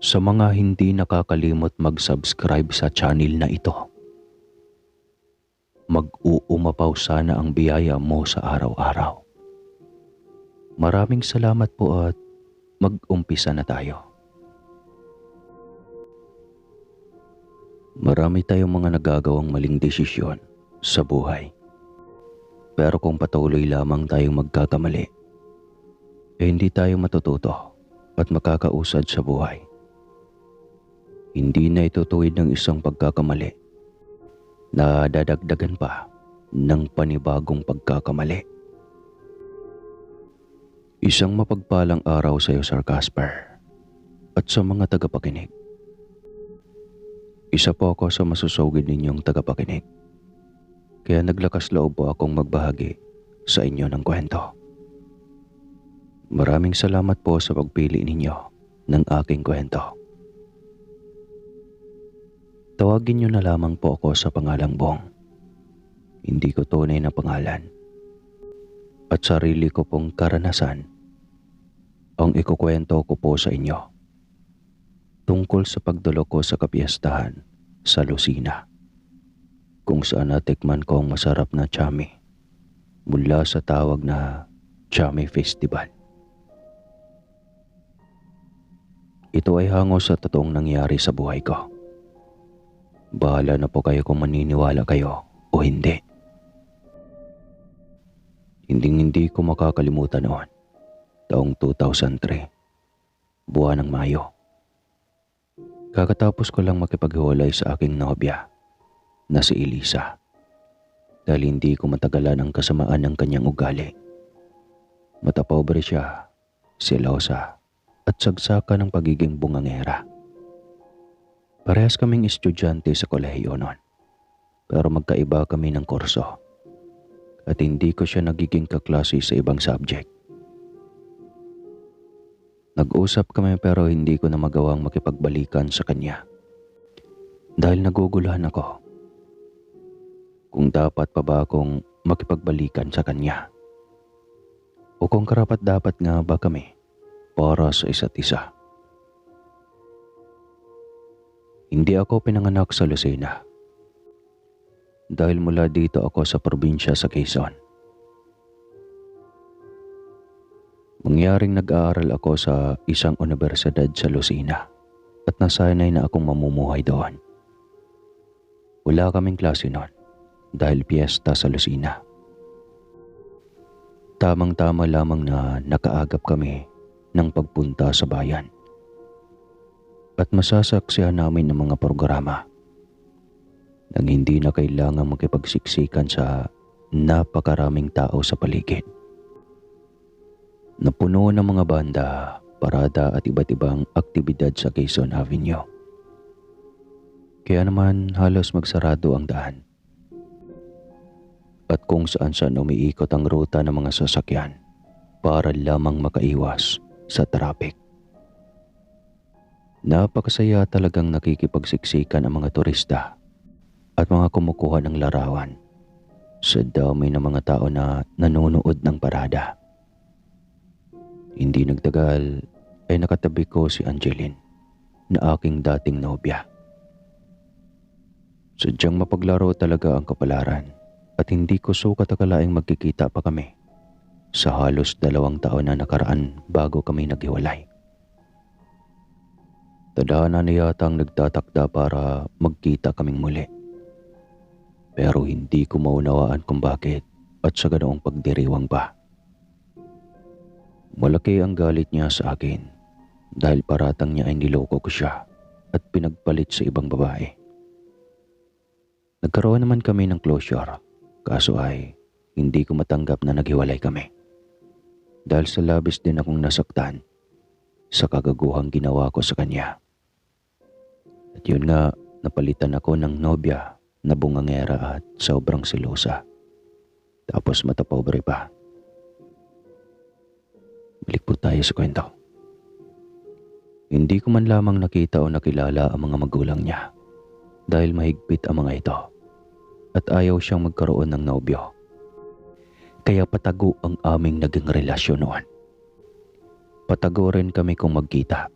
Sa mga hindi nakakalimot mag-subscribe sa channel na ito, mag-uumapaw sana ang biyaya mo sa araw-araw. Maraming salamat po at mag-umpisa na tayo. Marami tayong mga nagagawang maling desisyon sa buhay. Pero kung patuloy lamang tayong magkakamali, hindi tayo matututo at makakausad sa buhay. Hindi na itutuwid ng isang pagkakamali na dadagdagan pa ng panibagong pagkakamali. Isang mapagpalang araw sa iyo, Sir Casper, at sa mga tagapakinig. Isa po ako sa masusugid ninyong tagapakinig, kaya naglakas loob po akong magbahagi sa inyo ng kwento. Maraming salamat po sa pagpili ninyo ng aking kwento. Tawagin niyo na lamang po ako sa pangalang Bong. Hindi ko tunay na pangalan. At sarili ko pong karanasan ang ikukwento ko po sa inyo tungkol sa pagdalo ko sa kapiyastahan sa Lucena, kung saan natikman ko ang masarap na chami mula sa tawag na Chami Festival. Ito ay hango sa totoong nangyari sa buhay ko. Bahala na po kayo kung maniniwala kayo o hindi. Hindi ko makakalimutan noon, taong 2003, buwan ng Mayo. Kakatapos ko lang makipaghiwalay sa aking nobya na si Elisa dahil hindi ko matagalan ang kasamaan ng kanyang ugali. Matapobre siya, selosa at sagsaka ng pagiging bungangera. Parehas kaming estudyante sa kolehiyo noon, pero magkaiba kami ng kurso at hindi ko siya nagiging kaklase sa ibang subject. Nag-usap kami pero hindi ko na magawang makipagbalikan sa kanya dahil naguguluhan ako kung dapat pa ba akong makipagbalikan sa kanya o kung karapat-dapat nga ba kami para sa isa't isa. Hindi ako pinanganak sa Lucena dahil mula dito ako sa probinsya sa Quezon. Mangyaring nag-aaral ako sa isang universidad sa Lucena at nasanay na akong mamumuhay doon. Wala kaming klase noon dahil piyesta sa Lucena. Tamang-tama lamang na nakaagap kami ng pagpunta sa bayan at masasaksihan namin ng mga programa nang hindi na kailangang makipagsiksikan sa napakaraming tao sa paligid. Napuno ng mga banda, parada at iba't ibang aktibidad sa Quezon Avenue. Kaya naman halos magsarado ang daan. At kung saan-saan umiikot ang ruta ng mga sasakyan para lamang makaiwas sa traffic. Napakasaya talagang nakikipagsiksikan ang mga turista at mga kumukuha ng larawan sa dami ng mga tao na nanonood ng parada. Hindi nagtagal ay nakatabi ko si Angeline na aking dating nobya. Sadyang mapaglaro talaga ang kapalaran at hindi ko sukat akalaing magkikita pa kami sa halos 2 taon na nakaraan bago kami naghiwalay. Tadhana na yata ang nagtatakda para magkita kaming muli. Pero hindi ko maunawaan kung bakit at sa ganoong pagdiriwang pa. Malaki ang galit niya sa akin dahil paratang niya ay niloko ko siya at pinagpalit sa ibang babae. Nagkaroon naman kami ng closure, kaso ay hindi ko matanggap na naghiwalay kami. Dahil sa labis din akong nasaktan sa kagaguhang ginawa ko sa kanya. At yun nga, napalitan ako ng nobya na bungangera at sobrang selosa. Tapos matapobre pa. Balik po tayo sa kwento. Hindi ko man lamang nakita o nakilala ang mga magulang niya dahil mahigpit ang mga ito at ayaw siyang magkaroon ng nobyo. Kaya patago ang aming naging relasyon noon. Patago rin kami kung magkita.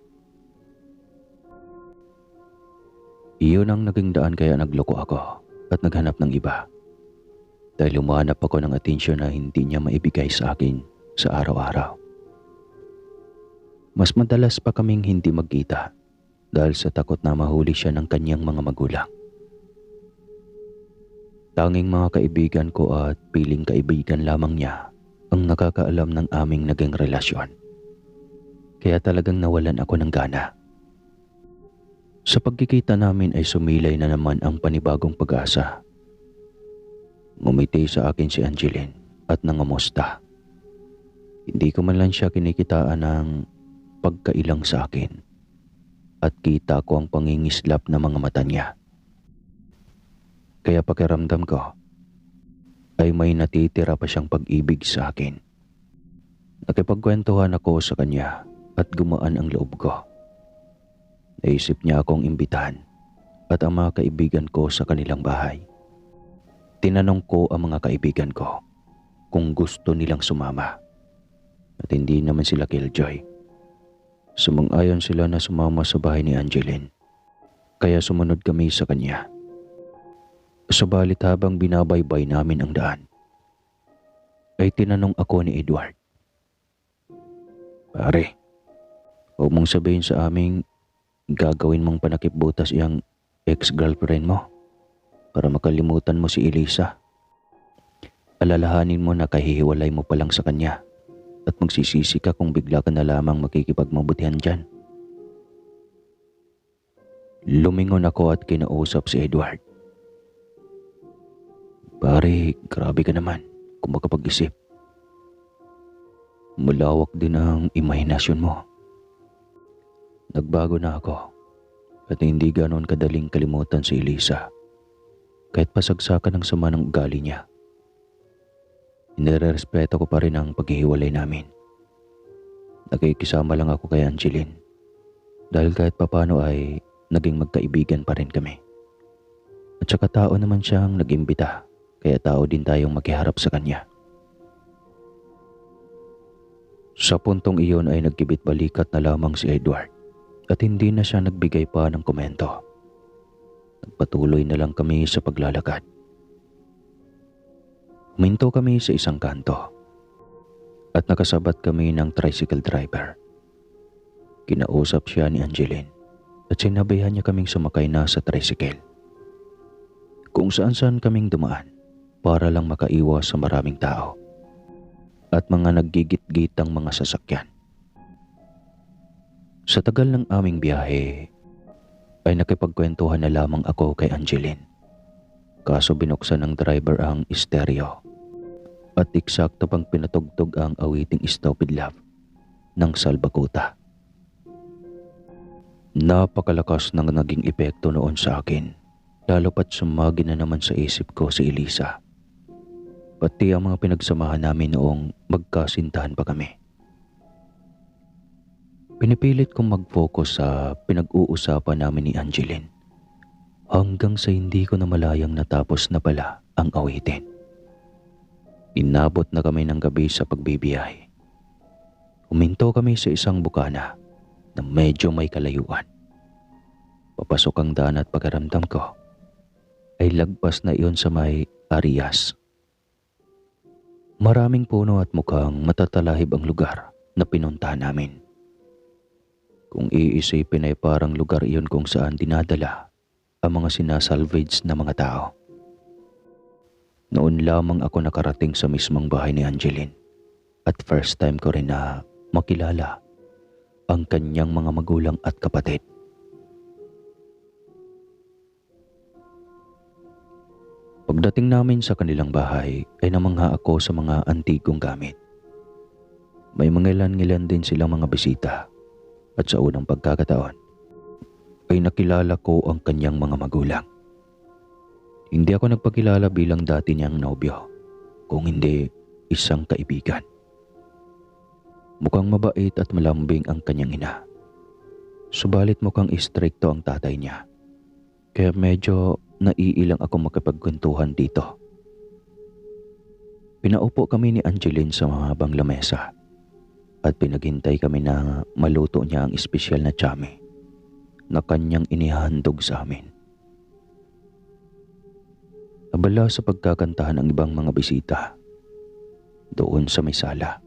Iyon ang naging daan kaya nagloko ako at naghanap ng iba. Dahil humanap ako ng atensyon na hindi niya maibigay sa akin sa araw-araw. Mas madalas pa kaming hindi magkita dahil sa takot na mahuli siya ng kanyang mga magulang. Tanging mga kaibigan ko at piling kaibigan lamang niya ang nakakaalam ng aming naging relasyon. Kaya talagang nawalan ako ng gana. Sa pagkikita namin ay sumilay na naman ang panibagong pag-asa. Ngumiti sa akin si Angeline at nangamusta. Hindi ko man lang siya kinikitaan ng pagkailang sa akin at kita ko ang pangingislap na mga mata niya. Kaya pakiramdam ko ay may natitira pa siyang pag-ibig sa akin. Nakipagkwentuhan ako sa kanya at gumaan ang loob ko. Naisip niya akong imbitahan at ang mga kaibigan ko sa kanilang bahay. Tinanong ko ang mga kaibigan ko kung gusto nilang sumama at hindi naman sila killjoy. Sumang-ayon sila na sumama sa bahay ni Angeline kaya sumunod kami sa kanya. Subalit habang binabaybay namin ang daan, ay tinanong ako ni Edward, "Pare, huwag mong sabihin sa aming gagawin mong panakip-butas iyang ex-girlfriend mo para makalimutan mo si Elisa. Alalahanin mo na kahihiwalay mo pa lang sa kanya at magsisisi ka kung bigla ka na lamang makikipagmabutihan dyan." Lumingon ako at kinausap si Edward. "Pare, grabe ka naman kung makapag-isip. Malawak din ang imahinasyon mo. Nagbago na ako at hindi ganoon kadaling kalimutan si Elisa kahit pasagsakan ng sama ng ugali niya. Inirerespeto ko pa rin ang paghihiwalay namin. Nakikisama lang ako kay Angeline dahil kahit papano ay naging magkaibigan pa rin kami. At saka tao naman siyang nag-imbita kaya tao din tayong makiharap sa kanya." Sa puntong iyon ay nagkibit-balikat na lamang si Edward at hindi na siya nagbigay pa ng komento. Nagpatuloy na lang kami sa paglalakad. Huminto kami sa isang kanto at nakasabat kami ng tricycle driver. Kinausap siya ni Angeline at sinabihan niya kaming sumakay na sa tricycle. Kung saan-saan kaming dumaan para lang makaiwas sa maraming tao at mga naggigit-gitang mga sasakyan. Sa tagal ng aming biyahe ay nakipagkwentuhan na lamang ako kay Angeline. Kaso binuksan ng driver ang stereo at eksakto pang pinatugtog ang awiting Stupid Love ng Salbakuta. Napakalakas ng naging epekto noon sa akin, lalo pat sumagi na naman sa isip ko si Elisa. Pati ang mga pinagsamahan namin noong magkasintahan pa kami. Pinipilit kong mag-focus sa pinag-uusapan namin ni Angeline hanggang sa hindi ko na malayang natapos na pala ang awitin. Inabot na kami ng gabi sa pagbibiyahe. Huminto kami sa isang bukana na medyo may kalayuan. Papasok ang daan at pakiramdam ko ay lagpas na iyon sa may Arias. Maraming puno at mukhang matatalahib ang lugar na pinuntahan namin. Kung iisipin ay parang lugar iyon kung saan dinadala ang mga sinasalvage na mga tao. Noon lamang ako nakarating sa mismong bahay ni Angeline at first time ko rin na makilala ang kanyang mga magulang at kapatid. Pagdating namin sa kanilang bahay ay namangha ako sa mga antigong gamit. May mga ilan-ilan din silang mga bisita at sa unang pagkakataon ay nakilala ko ang kanyang mga magulang. Hindi ako nagpakilala bilang dati niyang nobyo, kung hindi isang kaibigan. Mukhang mabait at malambing ang kanyang ina. Subalit mukhang istrikto ang tatay niya, kaya medyo naiilang ako makipagkwentuhan dito. Pinaupo kami ni Angeline sa mahabang lamesa at pinaghintay kami na maluto niya ang espesyal na tsami na kanyang inihandog sa amin. Abala sa pagkakantahan ang ibang mga bisita doon sa may sala.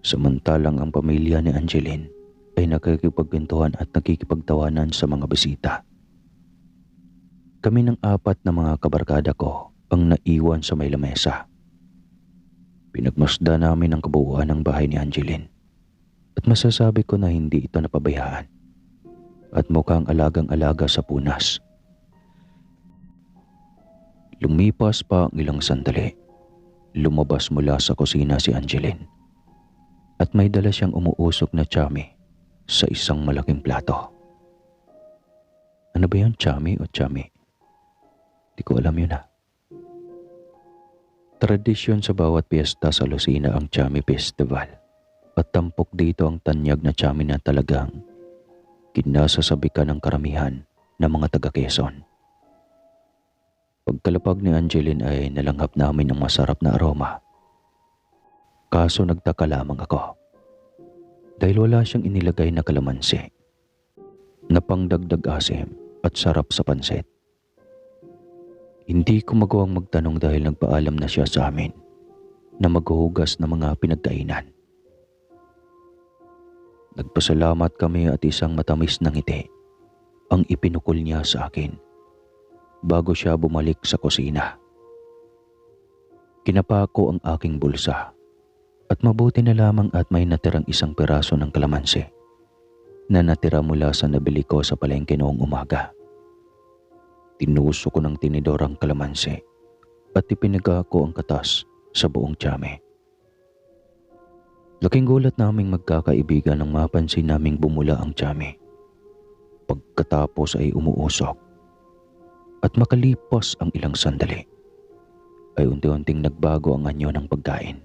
Samantalang ang pamilya ni Angeline ay nakikipagkwentuhan at nakikipagtawanan sa mga bisita. Kami ng 4 na mga kabarkada ko ang naiwan sa may lamesa. Pinagmasda namin ang kabuuan ng bahay ni Angeline at masasabi ko na hindi ito napabayaan at mukhang alagang-alaga sa punas. Lumipas pa ang ilang sandali. Lumabas mula sa kusina si Angeline at may dala siyang umuusok na chami sa isang malaking plato. Ano ba yun, chami o chami? Di ko alam yun. Tradisyon sa bawat piyesta sa Lucena ang Chami Festival at tampok dito ang tanyag na chami na talagang kinasasabikan ng karamihan ng mga taga Quezon. Pagkalapag ni Angeline ay nalanghap namin ng masarap na aroma. Kaso nagtaka lamang ako dahil wala siyang inilagay na kalamansi na pangdagdag asim at sarap sa pansit. Hindi ko magawang magtanong dahil nagpaalam na siya sa amin na maghuhugas ng mga pinagkainan. Nagpasalamat kami at isang matamis na ngiti ang ipinukol niya sa akin bago siya bumalik sa kusina. Kinapa ko ang aking bulsa at mabuti na lamang at may natirang isang piraso ng kalamansi na natira mula sa nabili ko sa palengke noong umaga. Tinuso ko ng tinidor ang kalamansi at ipinaga ko ang katas sa buong chami. Laking gulat naming magkakaibigan nang mapansin naming bumula ang chami. Pagkatapos ay umuusok at makalipas ang ilang sandali ay unti-unting nagbago ang anyo ng pagkain.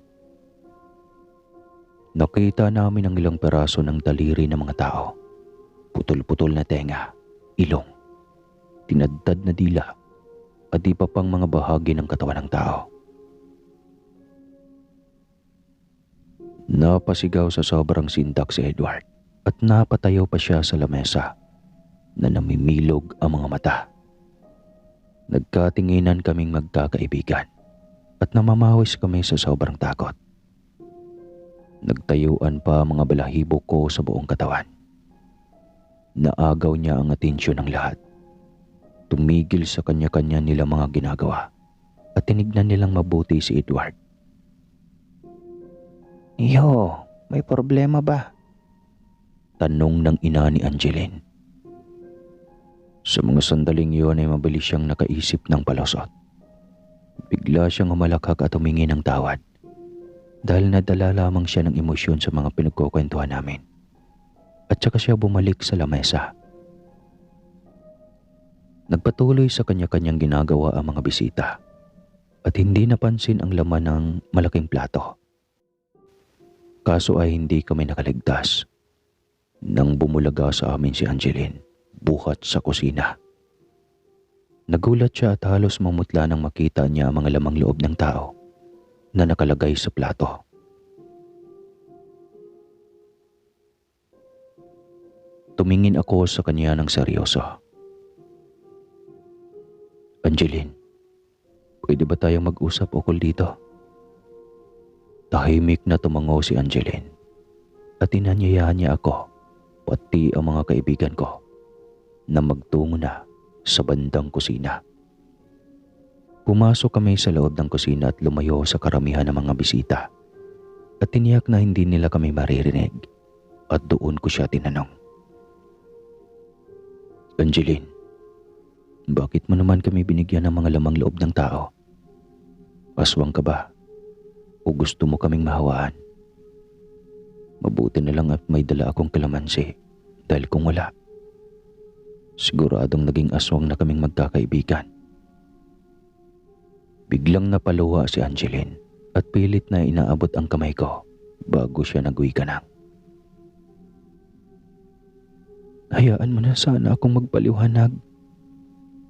Nakita namin ang ilang peraso ng daliri ng mga tao, putol-putol na tenga, ilong, tinadtad na dila at iba pang mga bahagi ng katawan ng tao. Napasigaw sa sobrang sindak si Edward at napatayo pa siya sa lamesa na namimilog ang mga mata. Nagkatinginan kaming magkakaibigan at namamawis kami sa sobrang takot. Nagtayuan pa ang mga balahibo ko sa buong katawan. Naagaw niya ang atensyon ng lahat. Tumigil sa kanya-kanya nilang mga ginagawa at tinignan nilang mabuti si Edward. "Iyo, may problema ba?" tanong ng ina ni Angeline. Sa mga sandaling iyon ay mabilis siyang nakaisip ng palusot. Bigla siyang humalakhak at humingi ng tawad dahil nadala lamang siya ng emosyon sa mga pinagkukwentuhan namin. At saka siya bumalik sa lamesa. Nagpatuloy sa kanya-kanyang ginagawa ang mga bisita at hindi napansin ang laman ng malaking plato. Kaso ay hindi kami nakaligtas nang bumulaga sa amin si Angeline buhat sa kusina. Nagulat siya at halos mamutla nang makita niya ang mga lamang loob ng tao na nakalagay sa plato. Tumingin ako sa kanya ng seryoso. "Angeline, pwede ba tayong mag-usap ukol dito?" Tahimik na tumango si Angeline at inanyayahan niya ako pati ang mga kaibigan ko na magtungo na sa bandang kusina. Pumasok kami sa loob ng kusina at lumayo sa karamihan ng mga bisita at tiniyak na hindi nila kami maririnig at doon ko siya tinanong. "Angeline, bakit mo naman kami binigyan ng mga lamang loob ng tao? Aswang ka ba? O gusto mo kaming mahawaan? Mabuti na lang at may dala akong kalamansi dahil kung wala, siguradong naging aswang na kaming magkakaibigan." Biglang napaluha si Angeline at pilit na inaabot ang kamay ko bago siya nagwika ng, "Hayaan mo na sana akong magpaliwanag.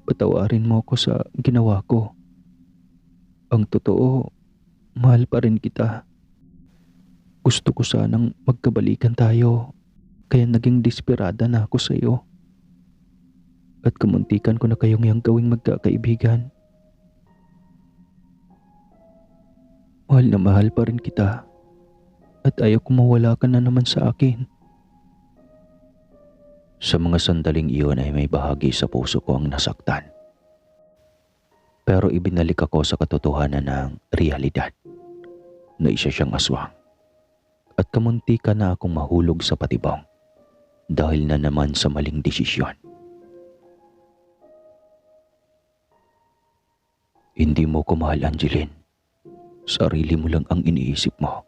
Patawarin mo ako sa ginawa ko. Ang totoo, mahal pa rin kita. Gusto ko sanang magkabalikan tayo, kaya naging desperada na ako sa iyo. At kamuntikan ko na kayong yang gawing magkakaibigan. Mahal na mahal pa rin kita at ayaw ko mawala ka na naman sa akin. Sa mga sandaling iyon ay may bahagi sa puso ko ang nasaktan. Pero ibinalik ako sa katotohanan ng realidad na isa siyang aswang. At kamunti ka na akong mahulog sa patibong dahil na naman sa maling desisyon. Hindi mo ko mahal, Angeline. Sarili mo lang ang iniisip mo.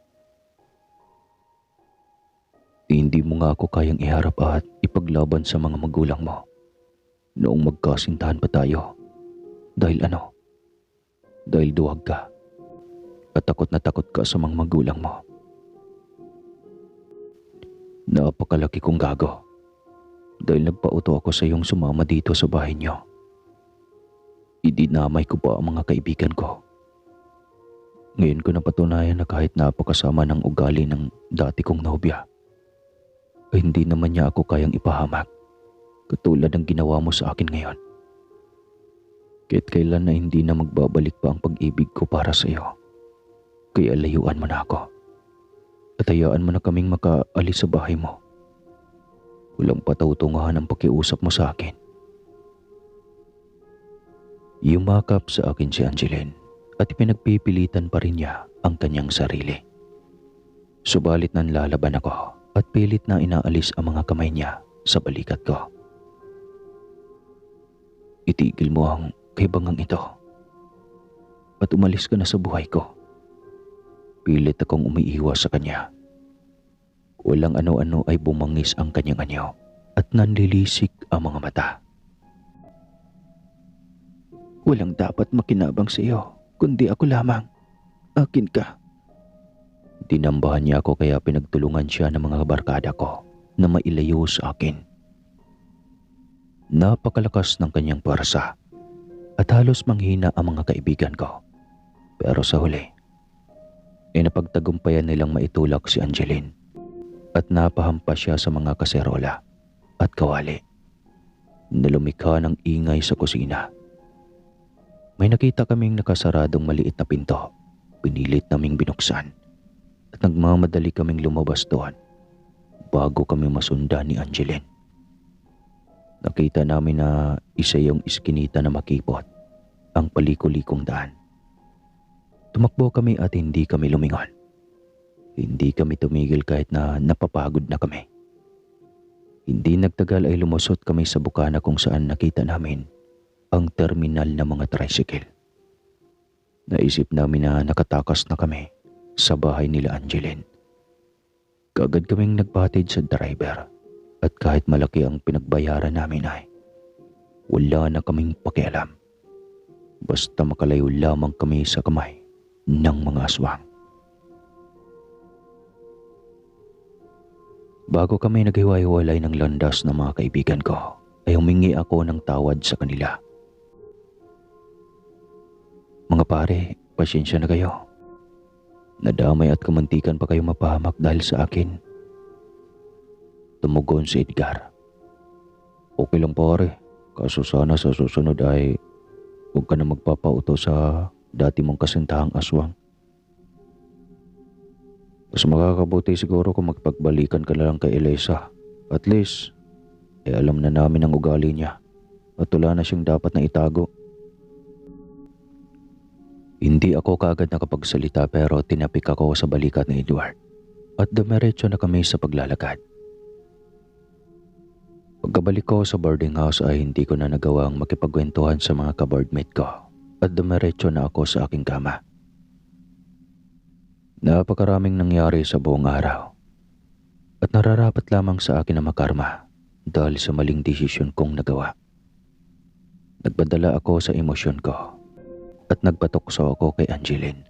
Hindi mo nga ako kayang iharap at ipaglaban sa mga magulang mo noong magkasintahan pa tayo. Dahil ano? Dahil duwag ka at takot na takot ka sa mga magulang mo. Napakalaki kong gago dahil nagpauto ako sa iyong sumama dito sa bahay niyo. Idinamay ko pa ang mga kaibigan ko. Ngayon ko napatunayan na kahit napakasama ng ugali ng dati kong nobya, ay hindi naman niya ako kayang ipahamak katulad ng ginawa mo sa akin ngayon. Kahit kailan na hindi na magbabalik pa ang pag-ibig ko para sa iyo. Kaya layuan mo na ako. At hayaan mo na kaming makaalis sa bahay mo. Walang patutunguhan ang pakiusap mo sa akin. Yumakap sa akin si Angeline at ipinagpipilitan pa rin niya ang kanyang sarili. Subalit nanlalaban ako at pilit na inaalis ang mga kamay niya sa balikat ko. Itigil mo ang kaibangang ito at umalis ka na sa buhay ko. Pilit akong umiiwas sa kanya. Walang ano-ano ay bumangis ang kanyang anyo at nanlilisik ang mga mata. Walang dapat makinabang sa iyo, kundi ako lamang. Akin ka. Dinambahan niya ako kaya pinagtulungan siya ng mga barkada ko na mailayo sa akin. Napakalakas ng kanyang puwersa at halos manghina ang mga kaibigan ko. Pero sa huli, ay napagtagumpayan nilang maitulak si Angeline at napahampas siya sa mga kaserola at kawali na lumikha ng ingay sa kusina. May nakita kaming nakasaradong maliit na pinto. Pinilit naming binuksan at nagmamadali kaming lumabas doon bago kami masundan ni Angeline. Nakita namin na isa yung iskinita na makipot ang paliko-likong daan. Tumakbo kami at hindi kami lumingon. Hindi kami tumigil kahit na napapagod na kami. Hindi nagtagal ay lumusot kami sa bukana kung saan nakita namin ang terminal ng mga tricycle. Naisip namin na nakatakas na kami sa bahay nila Angeline. Kaagad kaming nagpatid sa driver at kahit malaki ang pinagbayaran namin ay wala na kaming pakialam. Basta makalayo lamang kami sa kamay ng mga aswang. Bago kami naghiwa-hiwalay ng landas ng mga kaibigan ko, ay humingi ako ng tawad sa kanila. Mga pare, pasensya na kayo. Nadamay at kamuntikan pa kayo mapahamak dahil sa akin. Tumugon si Edgar. Okay lang pare, kaso sana sa susunod ay huwag ka na magpapauto sa dati mong kasintahang aswang. Mas makakabuti siguro kung magpagbalikan ka na lang kay Elisa. At least, alam na namin ang ugali niya at wala na siyang dapat na itago. Hindi ako kaagad nakapagsalita pero tinapik ako sa balikat ni Edward at dumiretso na kami sa paglalakad. Pagkabalik ko sa boarding house ay hindi ko na nagawang makipagkwentuhan sa mga ka-boardmate ko at dumiretso na ako sa aking kama. Napakaraming nangyari sa buong araw at nararapat lamang sa akin na makarma dahil sa maling desisyon kong nagawa. Nagpadala ako sa emosyon ko at nagpatokso ako kay Angeline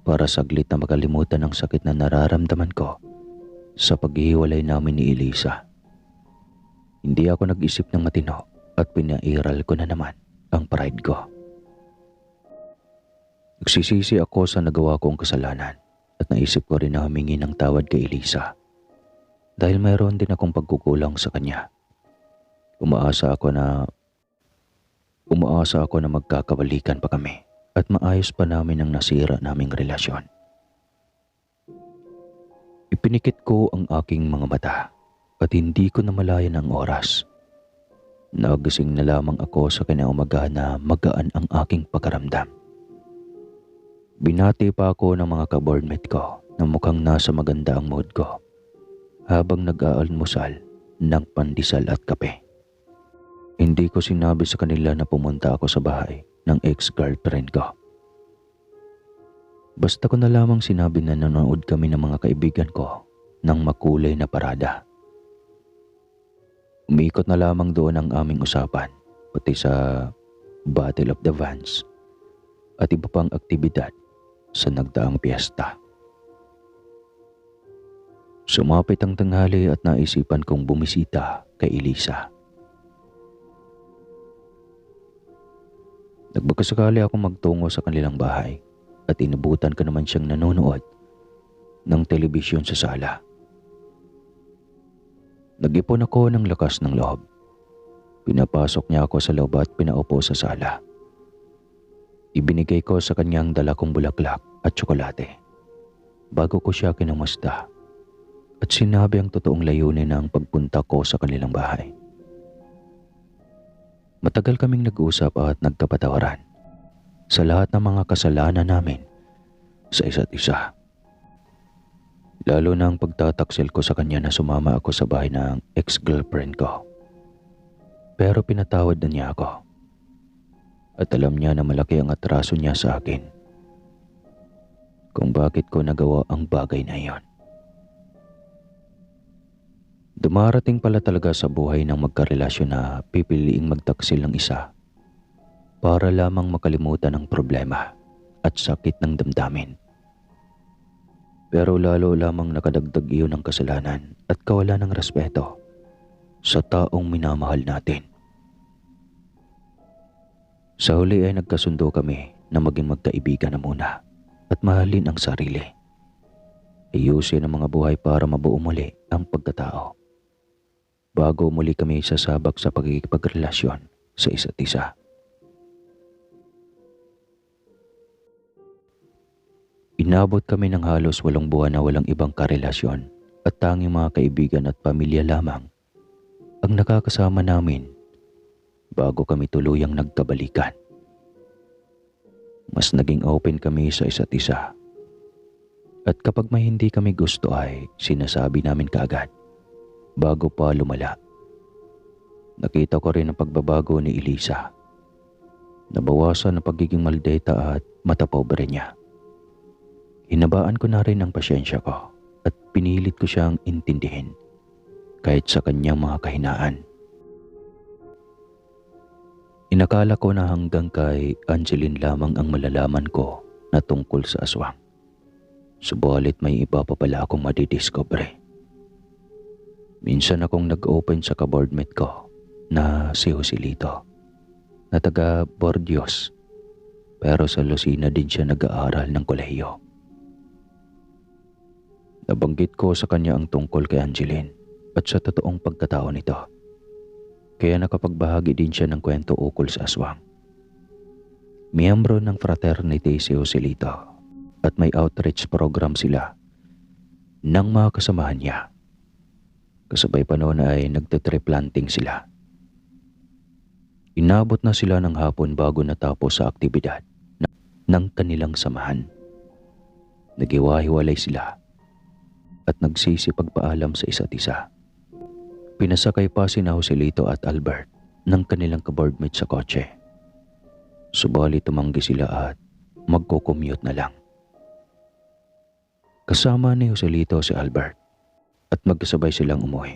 para saglit na makalimutan ang sakit na nararamdaman ko sa paghihiwalay namin ni Elisa. Hindi ako nag-isip ng matino at pinairal ko na naman ang pride ko. Nagsisisi ako sa nagawa kong kasalanan at naisip ko rin na humingi ng tawad kay Elisa dahil mayroon din akong pagkukulang sa kanya. Umaasa ako na magkakabalikan pa kami at maayos pa namin ang nasira naming relasyon. Pinikit ko ang aking mga mata at hindi ko namalayan ang oras. Nagising na lamang ako sa kinaumagahan na magaan ang aking pakaramdam. Binati pa ako ng mga ka-boardmate ko na mukhang nasa maganda ang mood ko habang nag-aalmusal ng pandesal at kape. Hindi ko sinabi sa kanila na pumunta ako sa bahay ng ex-girlfriend ko. Basta ko na lamang sinabi na nanonood kami ng mga kaibigan ko ng makulay na parada. Umiikot na lamang doon ang aming usapan, pati sa Battle of the Vans at iba pang aktibidad sa nagdaang piyesta. Sumapit ang tanghali at naisipan kong bumisita kay Elisa. Nagbagkasakali akong magtungo sa kanilang bahay at inubutan ko naman siyang nanonood ng telebisyon sa sala. Nag-ipon ako ng lakas ng loob. Pinapasok niya ako sa loob at pinaupo sa sala. Ibinigay ko sa kanyang dala kong bulaklak at tsokolate bago ko siya kinamusta at sinabi ang totoong layunin ng pagpunta ko sa kanilang bahay. Matagal kaming nag-usap at nagkapatawaran sa lahat ng mga kasalanan namin sa isa't isa. Lalo na ang pagtataksil ko sa kanya na sumama ako sa bahay ng ex-girlfriend ko. Pero pinatawad na niya ako. At alam niya na malaki ang atraso niya sa akin kung bakit ko nagawa ang bagay na iyon. Dumarating pala talaga sa buhay ng magkarelasyon na pipiliing magtaksil ng isa para lamang makalimutan ang problema at sakit ng damdamin. Pero lalo lamang nakadagdag iyon ng kasalanan at kawalan ng respeto sa taong minamahal natin. Sa huli ay nagkasundo kami na maging magkaibigan na muna at mahalin ang sarili. Ayusin ang mga buhay para mabuo muli ang pagkatao bago muli kami sasabak sa pagkikipagrelasyon sa isa't isa. Inabot kami ng halos 8 buwan na walang ibang karelasyon at tanging mga kaibigan at pamilya lamang ang nakakasama namin bago kami tuluyang nagkabalikan. Mas naging open kami sa isa't isa. At kapag may hindi kami gusto ay sinasabi namin kaagad bago pa lumala. Nakita ko rin ang pagbabago ni Elisa. Nabawasan ang pagiging maldita at matapobre niya. Hinabaan ko na rin ang pasyensya ko at pinilit ko siyang intindihin kahit sa kanyang mga kahinaan. Inakala ko na hanggang kay Angeline lamang ang malalaman ko na tungkol sa aswang. Subalit may iba pa pala akong madidiscover. Minsan akong nag-open sa ka-boardmate ko na si Joselito na taga Bordios, pero sa Lucena din siya nag-aaral ng kolehiyo. Nabanggit ko sa kanya ang tungkol kay Angeline at sa totoong pagkatao nito. Kaya nakapagbahagi din siya ng kwento ukol sa aswang. Miyembro ng fraternity si Joselito at may outreach program sila ng mga kasamahan niya. Kasabay pa noon ay nagte-tree planting sila. Inabot na sila ng hapon bago natapos sa aktibidad ng kanilang samahan. Nagiwahiwalay sila at nagsisipagpaalam sa isa't isa. Pinasakay pa sina Joselito at Albert ng kanilang ka-boardmate sa kotse. Subalit tumanggi sila at magko-commute na lang. Kasama ni Joselito si Albert at magkasabay silang umuwi.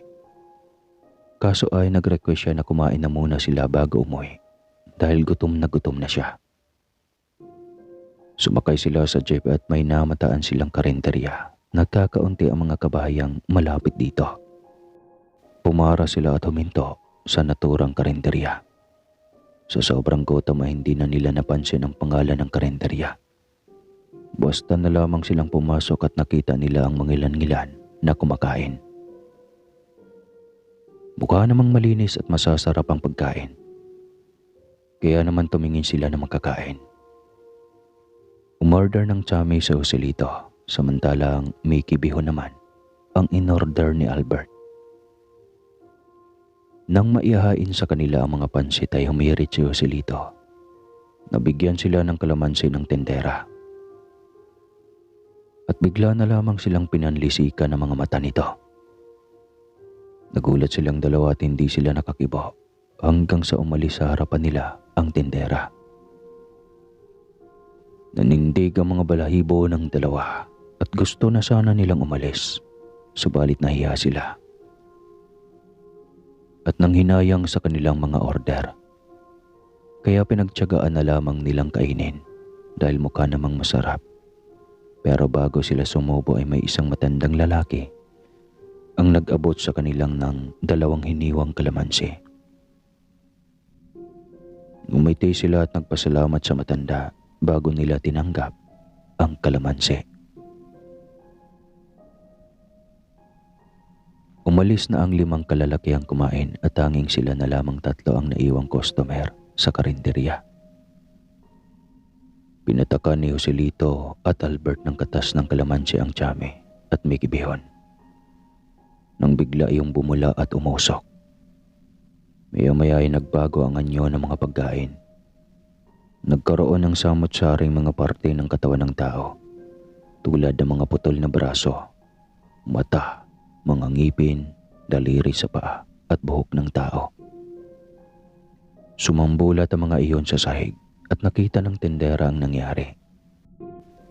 Kaso ay nag-request siya na kumain na muna sila bago umuwi dahil gutom na siya. Sumakay sila sa jeep at may namataan silang karinderya. Nagkakaunti ang mga kabahayang malapit dito. Pumara sila at huminto sa naturang karinderya. Sa sobrang gutom ay hindi na nila napansin ang pangalan ng karinderya. Basta na lamang silang pumasok at nakita nila ang mangilan-ngilan na kumakain. Mukha namang malinis at masasarap ang pagkain. Kaya naman tumingin sila na makakain. Umorder ng chami sa Joselito, samantalang may kibiho naman ang inorder ni Albert. Nang maihain sa kanila ang mga pansit ay humirit si Joselito. Nabigyan sila ng kalamansi ng tendera. At bigla na lamang silang pinanlisikan ng mga mata nito. Nagulat silang dalawa at hindi sila nakakibo hanggang sa umalis sa harapan nila ang tendera. Nanindig ang mga balahibo ng dalawa at gusto na sana nilang umalis, subalit nahiya sila. At nang hinayang sa kanilang mga order, kaya pinagtiyagaan na lamang nilang kainin dahil mukha namang masarap. Pero bago sila sumubo ay may isang matandang lalaki ang nag-abot sa kanilang ng 2 hiniwang kalamansi. Ngumiti sila at nagpasalamat sa matanda bago nila tinanggap ang kalamansi. Umalis na ang 5 kalalakiang kumain at tanging sila na lamang 3 ang naiwang customer sa karinderya. Pinatakan ni Joselito at Albert ng katas ng kalamansi ang tiyame at may gibihon. Nang bigla yung bumula at umusok. Maya-maya ay nagbago ang anyo ng mga pagkain. Nagkaroon ng samot-saring mga parte ng katawan ng tao, tulad ng mga putol na braso, mata, mga ngipin, daliri sa paa at buhok ng tao. Sumambulat ang mga iyon sa sahig at nakita ng tendera ang nangyari.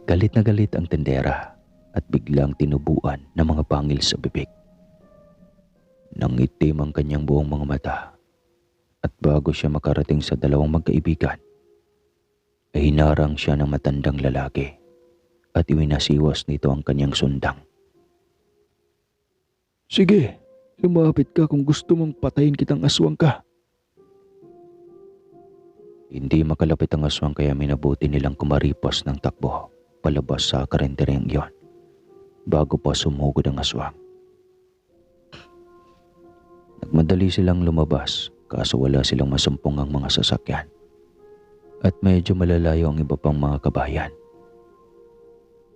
Galit na galit ang tendera at biglang tinubuan ng mga pangil sa bibig. Nangitim ang kanyang buong mga mata at bago siya makarating sa 2 magkaibigan, ay hinarang siya ng matandang lalaki at iwinasiwas nito ang kanyang sundang. Sige, lumapit ka kung gusto mong patayin kitang aswang ka. Hindi makalapit ang aswang kaya minabuti nilang kumaripas ng takbo palabas sa karinderyang iyon bago pa sumugod ang aswang. Nagmadali silang lumabas kaso wala silang masumpungang mga sasakyan at medyo malalayo ang iba pang mga kabayan.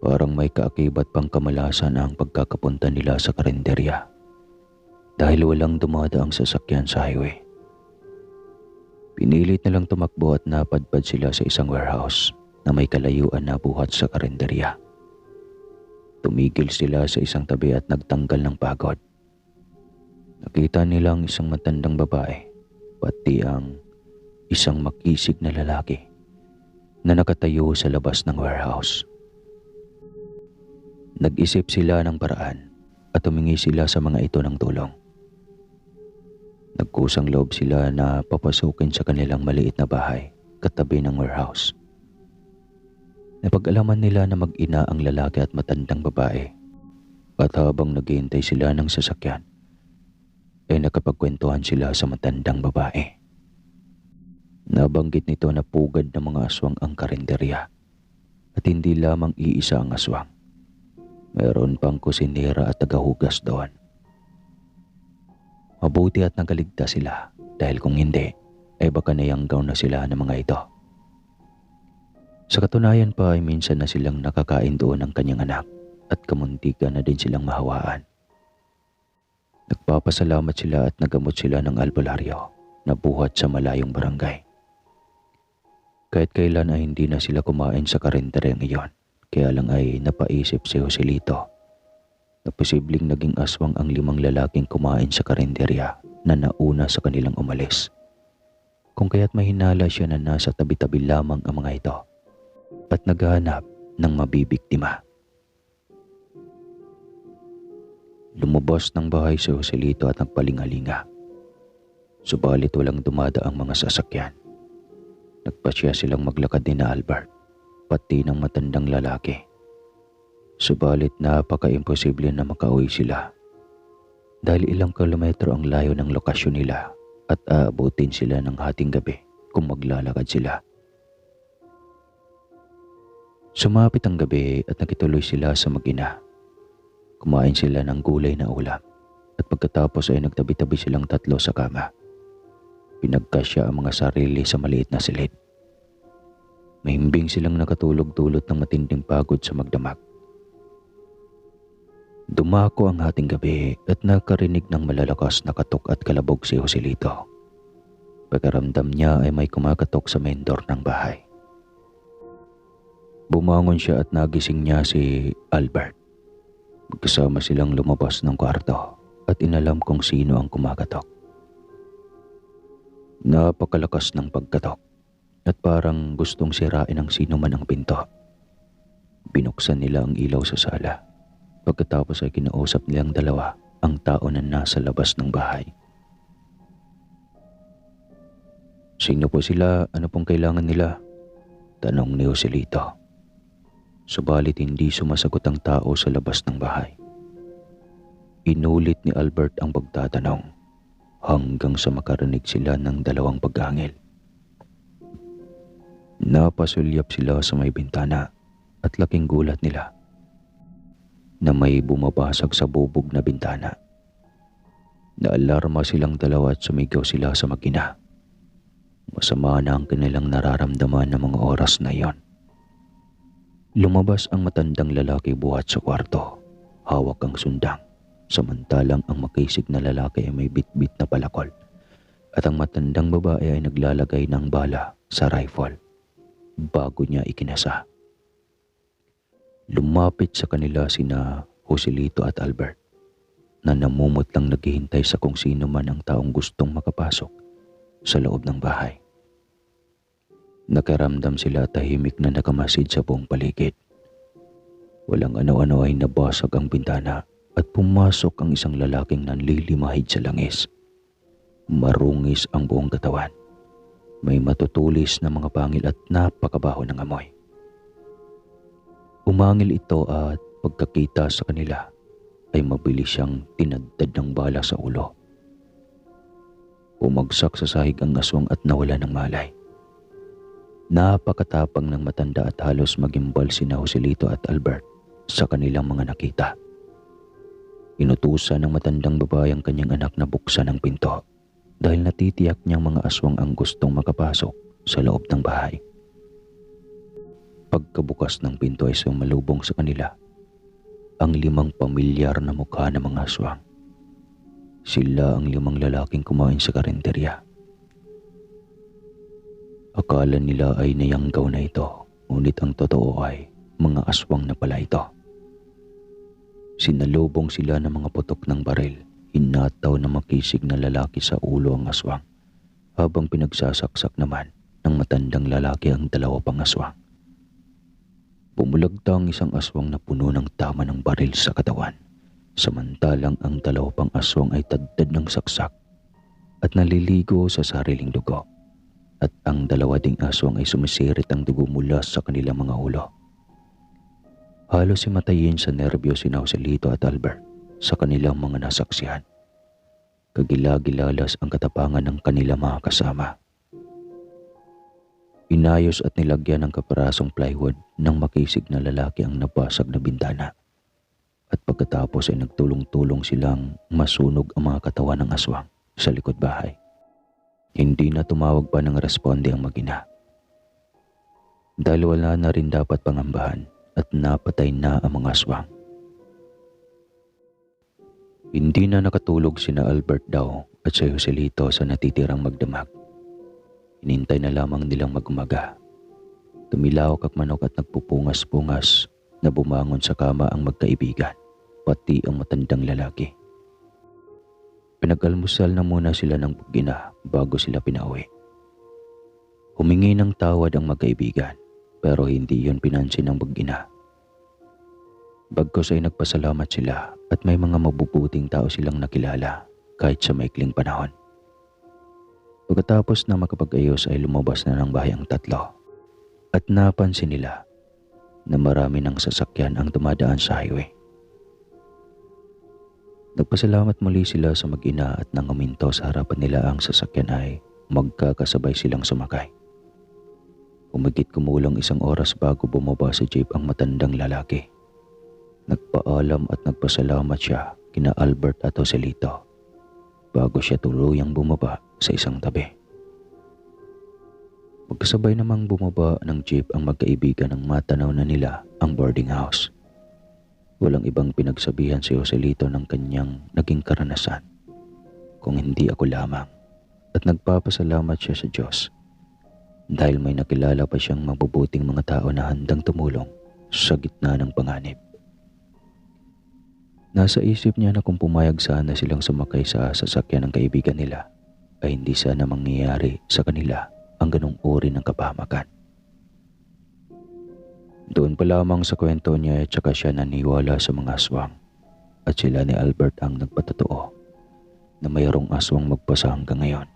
Parang may kaakibat pang kamalasan ang pagkakapunta nila sa karinderya dahil walang dumadaang sasakyan sa highway. Pinilit na lang tumakbo at napadpad sila sa isang warehouse na may kalayuan na buhat sa karinderya. Tumigil sila sa isang tabi at nagtanggal ng pagod. Nakita nila ang isang matandang babae, pati ang isang makisig na lalaki na nakatayo sa labas ng warehouse. Nag-isip sila ng paraan at humingi sila sa mga ito ng tulong. Nagkusang loob sila na papasukin sa kanilang maliit na bahay katabi ng warehouse. Napag-alaman nila na mag-ina ang lalaki at matandang babae at habang naghihintay sila ng sasakyan ay nakapagkwentuhan sila sa matandang babae. Nabanggit nito na pugad ng mga aswang ang karinderya at hindi lamang iisa ang aswang. Meron pang kusinera at tagahugas doon. Mabuti at nagaligtas sila dahil kung hindi, ay baka nayanggaw na sila ng mga ito. Sa katunayan pa ay minsan na silang nakakain doon ng kanyang anak at kamuntika na din silang mahawaan. Nagpapasalamat sila at nagamot sila ng albularyo na buhat sa malayong barangay. Kahit kailan ay hindi na sila kumain sa karinderyang iyon, kaya lang ay napaisip si Joselito na posibleng naging aswang ang 5 lalaking kumain sa karinderya na nauna sa kanilang umalis. Kung kaya't mahinala siya na nasa tabi-tabi lamang ang mga ito at naghahanap ng mabibiktima. Lumabas ng bahay si Joselito at nagpalingalinga. Subalit walang dumadaang mga sasakyan. Nagpasya silang maglakad ni na Albert, pati ng matandang lalaki. Subalit napaka-imposible na makauwi sila dahil ilang kilometro ang layo ng lokasyon nila at aabutin sila ng hating gabi kung maglalakad sila. Sumapit ang gabi at nakituloy sila sa mag-ina. Kumain sila ng gulay na ulam at pagkatapos ay nagtabi-tabi silang 3 sa kama. Pinagkasya ang mga sarili sa maliit na silid. Mahimbing silang nakatulog dulot ng matinding pagod sa magdamag. Dumako ang hating gabi at nakarinig ng malalakas na katok at kalabog si Joselito. Pagkaramdam niya ay may kumakatok sa main door ng bahay. Bumangon siya at nagising niya si Albert. Magkasama silang lumabas ng kwarto at inalam kung sino ang kumakatok. Napakalakas ng pagkatok at parang gustong sirain ng sino man ang pinto. Binuksan nila ang ilaw sa sala. Pagkatapos ay kinausap nilang dalawa ang tao na nasa labas ng bahay. Sino po sila? Ano pong kailangan nila? Tanong ni Joselito. Subalit hindi sumasagot ang tao sa labas ng bahay. Inulit ni Albert ang pagtatanong hanggang sa makarinig sila ng dalawang paghangil. Napasulyap sila sa may bintana at laking gulat nila na may bumabasag sa bubog na bintana. Naalarma silang dalawa at sumigaw sila sa mag-ina. Masama na ang kanilang nararamdaman ng mga oras na iyon. Lumabas ang matandang lalaki buhat sa kwarto. Hawak ang sundang, samantalang ang makisig na lalaki ay may bitbit na palakol at ang matandang babae ay naglalagay ng bala sa rifle bago niya ikinasa. Lumapit sa kanila sina Joselito at Albert na namumutlang naghihintay sa kung sino man ang taong gustong makapasok sa loob ng bahay. Nakaramdam sila tahimik na nakamasid sa buong paligid. Walang ano-ano ay nabasag ang bintana at pumasok ang isang lalaking nanlilimahid sa langis. Marungis ang buong katawan. May matutulis na mga pangil at napakabaho ng amoy. Umangil ito at pagkakita sa kanila ay mabilis siyang tinadtad ng bala sa ulo. Umagsak sa sahig ang aswang at nawala ng malay. Napakatapang ng matanda at halos magimbal sina Joselito at Albert sa kanilang mga nakita. Inutusan ng matandang babae ang kanyang anak na buksan ang pinto dahil natitiyak niyang mga aswang ang gustong makapasok sa loob ng bahay. Pagkabukas ng pinto ay sumalubong sa kanila ang 5 pamilyar na mukha ng mga aswang. Sila ang 5 lalaking kumain sa karinderya. Akala nila ay nayanggaw na ito, ngunit ang totoo ay mga aswang na pala ito. Sinalubong sila ng mga putok ng baril. Hinataw na makisig na lalaki sa ulo ang aswang, habang pinagsasaksak naman ng matandang lalaki ang 2 pang aswang. Bumulagta ang isang aswang na puno ng tama ng baril sa katawan, samantalang ang 2 pang aswang ay tadtad ng saksak at naliligo sa sariling dugo, at ang 2 ding aswang ay sumisirit ang dugo mula sa kanilang mga ulo. Halos himatayin sa nerbyo si Joselito at Albert sa kanilang mga nasaksihan. Kagilagilalas ang katapangan ng kanilang mga kasama. Inayos at nilagyan ng kaparasong plywood ng makisig na lalaki ang nabasag na bintana. At pagkatapos ay nagtulong-tulong silang masunog ang mga katawan ng aswang sa likod bahay. Hindi na tumawag pa ng responde ang mag-ina. Dahil wala na rin dapat pangambahan at napatay na ang mga aswang. Hindi na nakatulog sina Albert daw at si Joselito sa natitirang magdamag. Hinintay na lamang nilang mag-umaga. Tumilawak ang manok at nagpupungas-pungas na bumangon sa kama ang magkaibigan, pati ang matandang lalaki. Pinag-almusal na muna sila ng mag-ina bago sila pinauwi. Humingi ng tawad ang magkaibigan pero hindi yun pinansin ng mag-ina. Bagkus ay nagpasalamat sila at may mga mabubuting tao silang nakilala kahit sa maikling panahon. Pagkatapos na makapag-ayos ay lumabas na ng bahay ang 3 at napansin nila na marami ng sasakyan ang dumadaan sa highway. Nagpasalamat muli sila sa mag-ina at nang uminto sa harapan nila ang sasakyan ay magkakasabay silang sumakay. Humigit kumulang 1 oras bago bumaba sa jeep ang matandang lalaki. Nagpaalam at nagpasalamat siya kina Albert at Joselito bago siya tuluyang bumaba sa isang tabi. Magkasabay namang bumaba ng jeep ang magkaibigan nang matanaw na nila ang boarding house. Walang ibang pinagsabihan si Joselito ng kanyang naging karanasan kung hindi ako lamang, at nagpapasalamat siya sa Diyos dahil may nakilala pa siyang mabubuting mga tao na handang tumulong sa gitna ng panganib. Nasa isip niya na kung pumayag sana silang sumakay sa sasakyan ng kaibigan nila ay hindi sana mangyayari sa kanila ang ganong uri ng kapahamakan. Doon pa lamang sa kwento niya at saka siya naniwala sa mga aswang, at sila ni Albert ang nagpatotoo na mayroong aswang magpasa hanggang ngayon.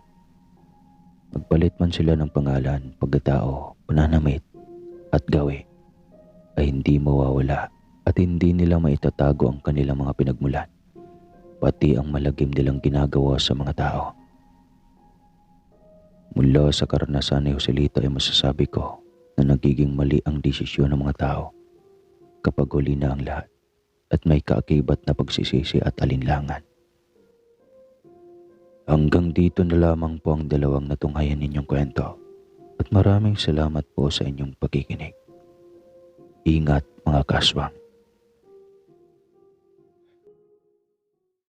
Magpalit man sila ng pangalan, pagkatao, pananamit at gawi ay hindi mawawala at hindi nila maitatago ang kanilang mga pinagmulan, pati ang malagim nilang ginagawa sa mga tao. Mula sa karanasan ni Joselito ay masasabi ko na nagiging mali ang desisyon ng mga tao kapag huli na ang lahat at may kaakibat na pagsisisi at alinlangan. Hanggang dito na lamang po ang dalawang natunghayan ninyong kwento at maraming salamat po sa inyong pakikinig. Ingat mga kaswang.